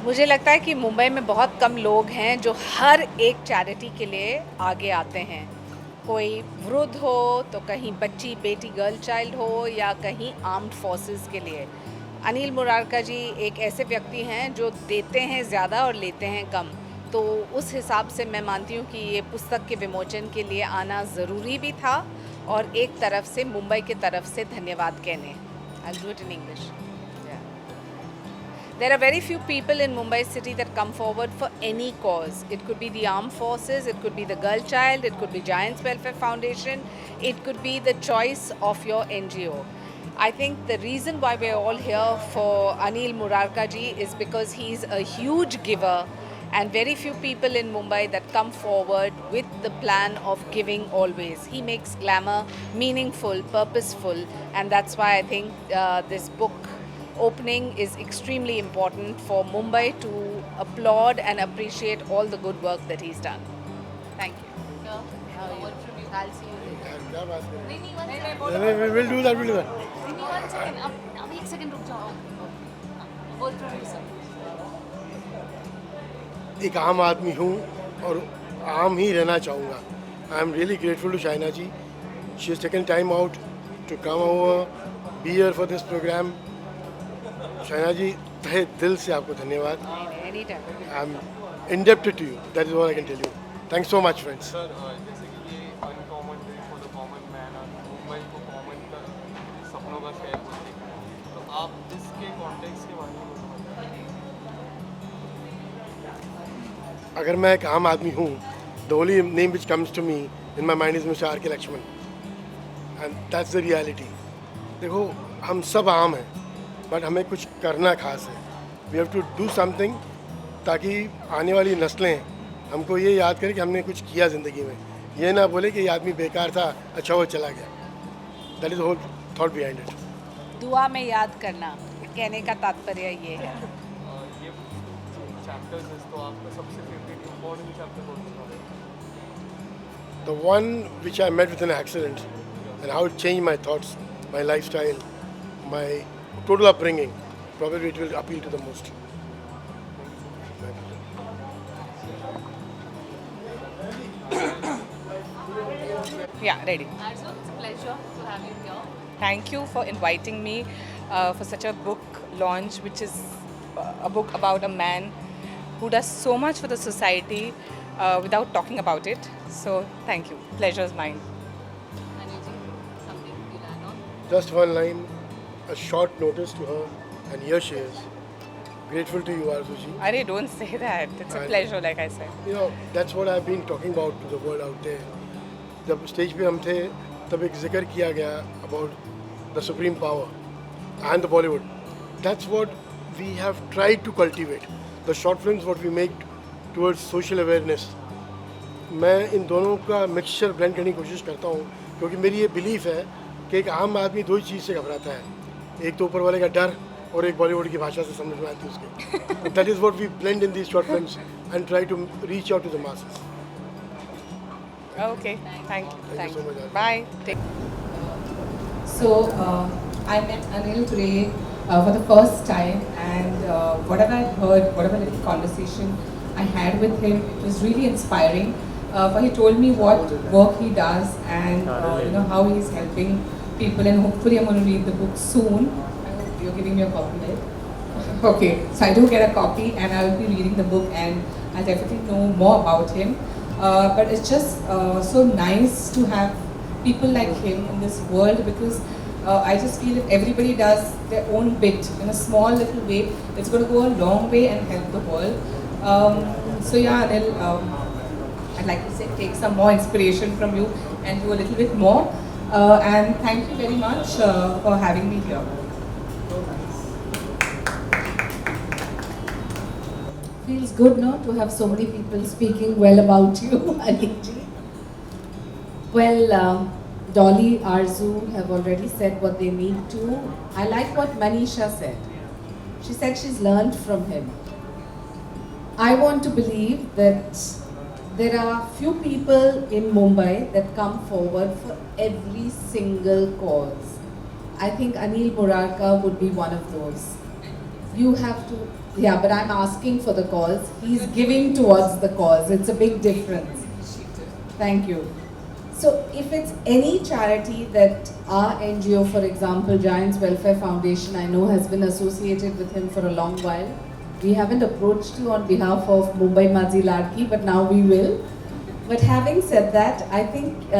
मुझे लगता है कि मुंबई में बहुत कम लोग हैं जो हर एक चैरिटी के लिए आगे आते हैं। कोई वृद्ध हो तो कहीं बच्ची बेटी गर्ल चाइल्ड हो या कहीं आर्म्ड फोर्सेस के लिए। अनिल मुरारका जी एक ऐसे व्यक्ति हैं जो देते हैं ज़्यादा और लेते हैं कम। तो उस हिसाब से मैं मानती हूँ कि ये पुस्तक के विमोचन के लिए आना ज़रूरी भी था और एक तरफ से मुंबई की तरफ से धन्यवाद कहने। I do it in English. There are very few people in Mumbai city that come forward for any cause. It could be the armed forces, it could be the girl child, it could be Giants Welfare Foundation, it could be the choice of your NGO. I think the reason why we're all here for Anil Murarka ji is because he's a huge giver and very few people in Mumbai that come forward with the plan of giving always. He makes glamour meaningful, purposeful, and that's why I think this book opening is extremely important for Mumbai to applaud and appreciate all the good work that he's done. Thank you. Sir, forward from you. I'll see you later. क्या बात करें? नहीं, one नहीं, second. नहीं, we'll do that, we'll do that. नहीं, one second. अब एक second रुक जाओ. Forward from you, sir. एक आम आदमी हूँ और आम ही रहना चाहूँगा. I am really grateful to Shaina ji. She has taken time out to come over, be here for this programme. Shaina ji, तहे दिल से आपको धन्यवाद. Anytime. I am indebted to you. That is what I can tell you. Thanks so much friends. Sir जैसे कि ये uncommon day for the common man और मुंबई को कॉमन का सपनों का शहर बोलते हैं, तो आप इसके कॉन्टेक्स्ट के बारे में बताइए. अगर मैं एक आम आदमी हूँ, the only name which comes to me in my mind is mister R K Laxman, and that's the reality. देखो, हम सब आम हैं, बट हमें कुछ करना खास है. We have to do something ताकि आने वाली नस्लें हमको ये याद करें कि हमने कुछ किया ज़िंदगी में. ये ना बोले कि ये आदमी बेकार था, अच्छा वो चला गया. That is whole thought behind it. दुआ में याद करना कहने का तात्पर्य ये है. ये चैप्टर्स है, तो आपका सबसे फेवरेट इम्पोर्टेंट चैप्टर कौन सा है? The one which I met with an accident and how it changed my thoughts, my lifestyle, my total upbringing, probably it will appeal to the most. Yeah, ready. Arzu, it's a pleasure to have you here. Thank you for inviting me for such a book launch, which is a book about a man who does so much for the society without talking about it. So, thank you. Pleasure is mine. Anil ji, something to learn on. Just one line, a short notice to her, and here she is. Grateful to you, Arzuji. Arey, don't say that. It's a I- pleasure, like I said. You know, that's what I've been talking about to the world out there. जब stage पे हम थे तब एक जिक्र किया गया about the supreme power and the Bollywood. That's what we have tried to cultivate. The short films what we make towards social awareness. मैं इन दोनों का मिक्सचर ब्लेंड करने की कोशिश करता हूँ, क्योंकि मेरी ये बिलीफ है कि एक आम आदमी दो ही चीज़ से घबराता है. एक तो ऊपर वाले का डर और एक बॉलीवुड की भाषा से समझ में आती है उसके. That is what we blend in these short films and try to reach out to the masses. Okay, thank you. Thank you so much, Arzu. Bye. Take So I met Anil today for the first time, and whatever I heard, whatever little conversation I had with him, it was really inspiring. For he told me what work he does and how he's helping people, and hopefully I'm going to read the book soon. I hope you're giving me a copy, right? Okay, so I do get a copy, and I will be reading the book, and I'll definitely know more about him. But it's just so nice to have people like him in this world, because I just feel if everybody does their own bit in a small little way, it's going to go a long way and help the world. So yeah, Anil, I'd like to say take some more inspiration from you and do a little bit more. And thank you very much for having me here. Feels good, no, to have so many people speaking well about you, Anilji. Well, Dolly, Arzu have already said what they need to. I like what Manisha said. She said she's learned from him. I want to believe that there are few people in Mumbai that come forward for every single cause. I think Anil Murarka would be one of those. You have to Yeah, but I'm asking for the cause. He's giving towards the cause. It's a big difference. Thank you. So, if it's any charity that our NGO, for example, Giants Welfare Foundation, I know has been associated with him for a long while. We haven't approached you on behalf of Mumbai Mazi Ladki, but now we will. But having said that, I think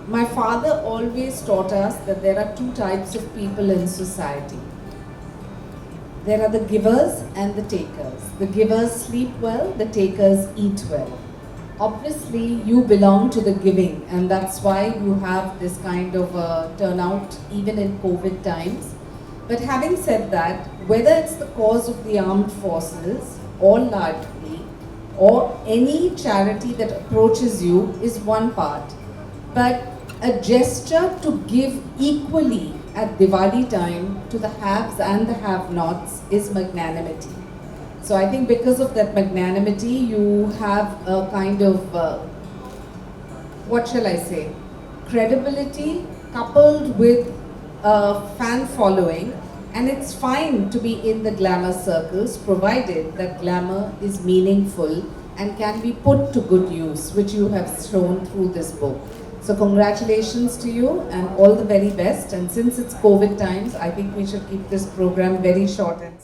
my father always taught us that there are two types of people in society. There are the givers and the takers. The givers sleep well, the takers eat well. Obviously, you belong to the giving, and that's why you have this kind of turnout even in COVID times. But having said that, whether it's the cause of the armed forces or Ladki or any charity that approaches you is one part. But a gesture to give equally at Diwali time to the haves and the have-nots is magnanimity. So I think because of that magnanimity, you have a kind of, what shall I say, credibility coupled with a fan following, and it's fine to be in the glamour circles provided that glamour is meaningful and can be put to good use, which you have shown through this book. So congratulations to you and all the very best. And since it's COVID times, I think we should keep this program very short and